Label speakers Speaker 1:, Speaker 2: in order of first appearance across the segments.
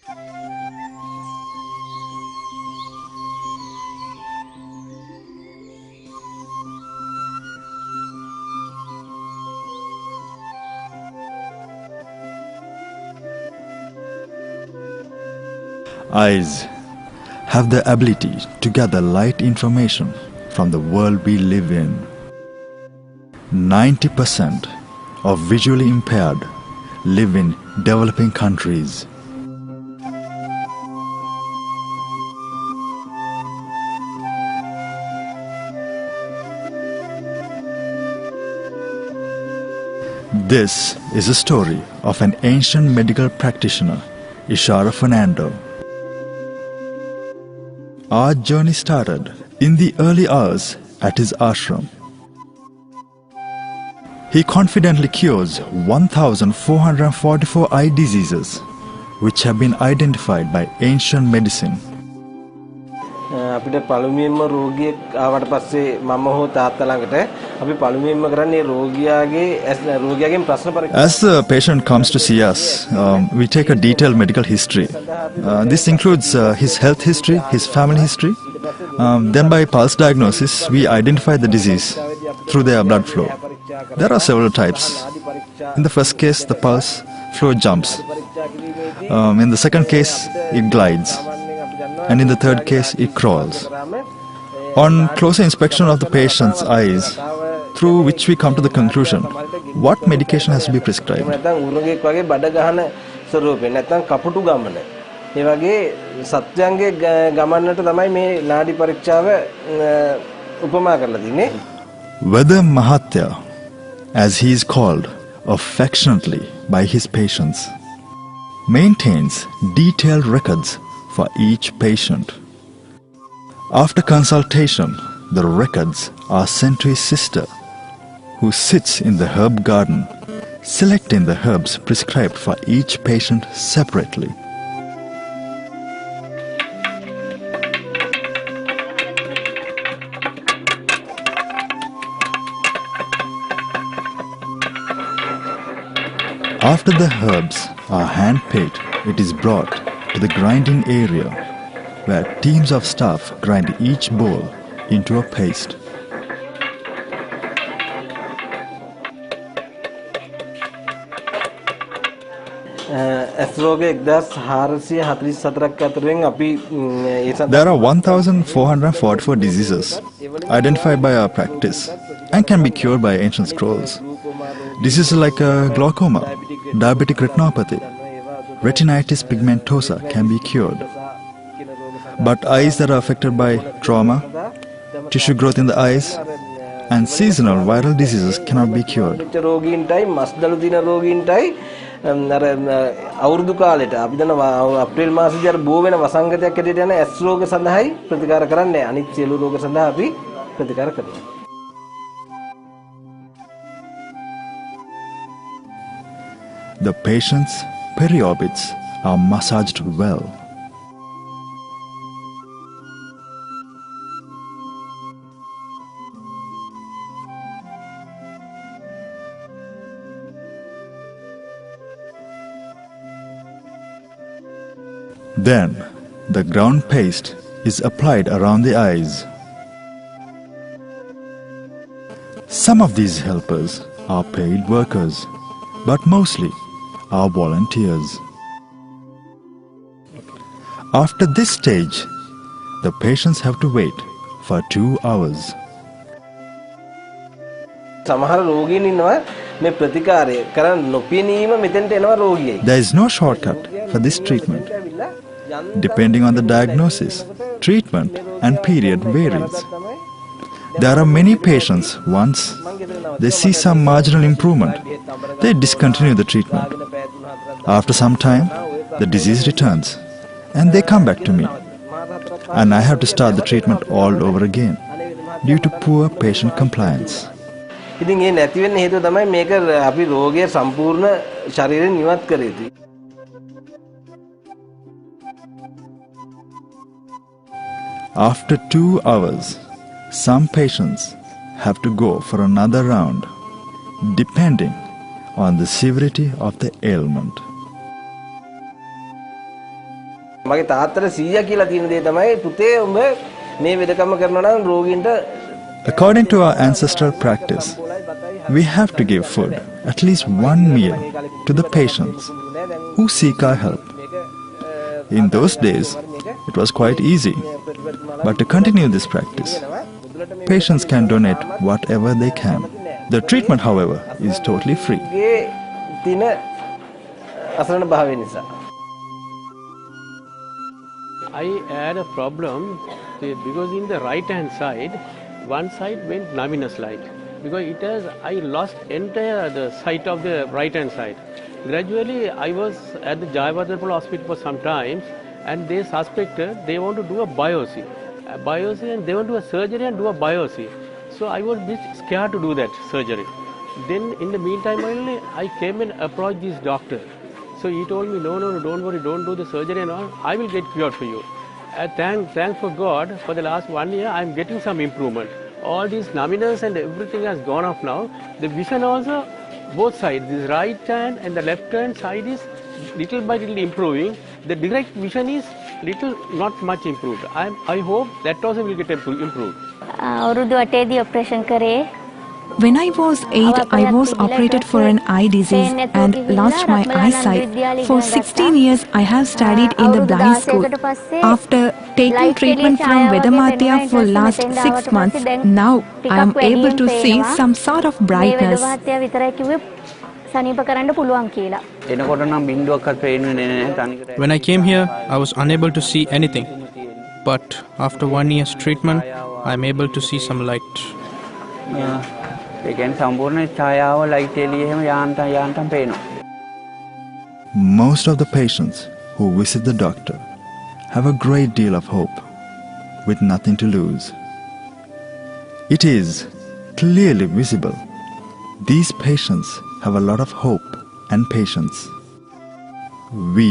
Speaker 1: Eyes have the ability to gather light information from the world we live in. 90% of visually impaired live in developing countries. This is a story of an ancient medical practitioner, Ishara. Our journey started in the early hours at his ashram. He confidently cures 1,444 eye diseases which have been identified by ancient medicine.
Speaker 2: අපිට පළමුවෙන්ම රෝගියෙක් ආවට පස්සේ මම හෝ තාත්තා ළඟට අපි පළමුවෙන්ම කරන්නේ රෝගියාගෙන් ප්‍රශ්න පරීක්ෂා.
Speaker 1: As the patient comes to see us, we take a detailed medical history. This includes his health history, his family history. Then by pulse diagnosis, we identify the disease through their blood flow. There are several types. In the first case, the pulse flow jumps. In the second case, it glides. And in the third case, it crawls. On closer inspection of the patient's eyes, through which we come to the conclusion, what medication has to be prescribed. Weda Mahatya, as he is called affectionately by his patients, maintains detailed records for each patient. After consultation, the records are sent to his sister, who sits in the herb garden, selecting the herbs prescribed for each patient separately. After the herbs are hand-picked, it is brought to the grinding area, where teams of staff grind each bowl into a paste. There are 1,444 diseases identified by our practice and can be cured by ancient scrolls. Diseases like glaucoma, diabetic retinopathy, retinitis pigmentosa can be cured. But eyes that are affected by trauma, tissue growth in the eyes, and seasonal viral diseases cannot be cured.
Speaker 2: අවුරුදු කාලෙට අපි දන්න අප්‍රේල් මාසෙදී අර බෝ වෙන වසංගතයක් ඇදෙට යන ඇස් රෝග සඳහායි ප්‍රතිකාර කරන්නේ. අනිත් සියලු රෝග සඳහා අපි ප්‍රතිකාර කරනවා.
Speaker 1: The patient's periorbits are massaged well. Then, the ground paste is applied around the eyes. Some of these helpers are paid workers, but mostly are volunteers. After this stage, the patients have to wait for 2 hours.
Speaker 2: සමහර රෝගීන් ඉන්නවා මේ ප්‍රතිකාරය කරන්න නොපෙනීම මෙතෙන්ට එනවා රෝගියෙක්.
Speaker 1: There is no shortcut for this treatment. Depending on the diagnosis, treatment and period varies. There are many patients, once they see some marginal improvement, they discontinue the treatment. After some time, the disease returns and they come back to me. And I have to start the treatment all over again due to poor patient compliance.
Speaker 2: ඉතින් ඒ නැති වෙන්න හේතුව තමයි මේක අපි රෝගය සම්පූර්ණ ශරීරයෙන් ඉවත් කර යුතුයි.
Speaker 1: After 2 hours, some patients have to go for another round, depending on the severity of the ailment.
Speaker 2: මගේ තාත්තට 100 කියලා තියෙන දේ තමයි පුතේ උඹ මේ වෙදකම කරනවා නම් රෝගීන්ට
Speaker 1: According to our ancestral practice, we have to give food, at least one meal, to the patients who seek our help. In those days, it was quite easy. But to continue this practice, patients can donate whatever they can. The treatment, however, is totally free.
Speaker 2: තින අසරණ භාවය නිසා
Speaker 3: I had a problem because in the right hand side, one side went numbness like because it has I lost entire the sight of the right hand side. Gradually, I was at the Jayavardhan hospital for some time, and they suspected they want to do a biopsy, and they want to do a surgery and do a biopsy. So I was a bit scared to do that surgery. Then in the meantime only I came and approached this doctor. So he told me, no, don't worry, don't do the surgery and all. I will get cured for you. Thanks for God, for the last 1 year I am getting some improvement. All these numbness and everything has gone off now. The vision also, both sides, this right hand and the left hand side is little by little improving. The direct vision is little not much improved. I hope that also will get improved.
Speaker 4: අවුරුදු 8දී operation කරේ.
Speaker 5: When I was 8, I was operated for an eye disease and lost my eyesight. For 16 years, I have studied in the blind school. After taking treatment from Vedamatya for last 6 months, now I am able to see some sort of brightness.
Speaker 6: When I came here, I was unable to see anything. But after 1 year's treatment, I am able to see some light.
Speaker 1: Most of the patients who visit the doctor have a great deal of hope, with nothing to lose. It is clearly visible. These patients have a lot of hope and patience. We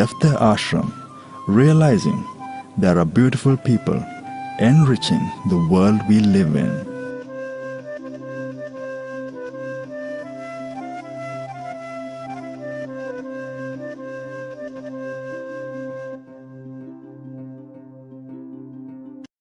Speaker 1: left the ashram realizing there are beautiful people enriching the world we live in.